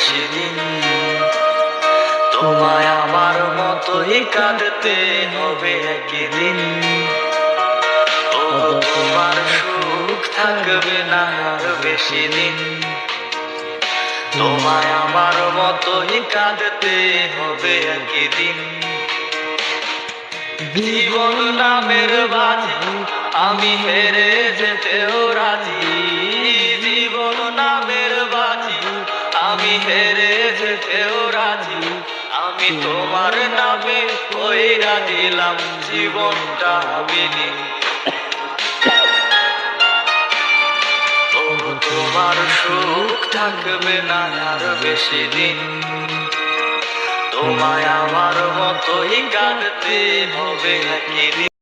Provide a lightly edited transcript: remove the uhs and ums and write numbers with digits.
বেশি দিন, তোমায় আমার মতোই কাঁদতে হবে একদিন। ও তোমার সুখ থাকবে না আর বেশি দিন, তোমায় আমার মতোই কাঁদতে হবে একদিন। জীবন নামের বাজি আমি হেরে যেতেও রাজি, জীবন নামের বাজি আমি হেরে যেতেও রাজি। আমি তোমার নামে কইরা দিলাম জীবনটা বিলীন। তোমার সুখ থাকবে না আর বেশি দিন, তোমায় আমার মতোই কাঁদতে হবে একদিন।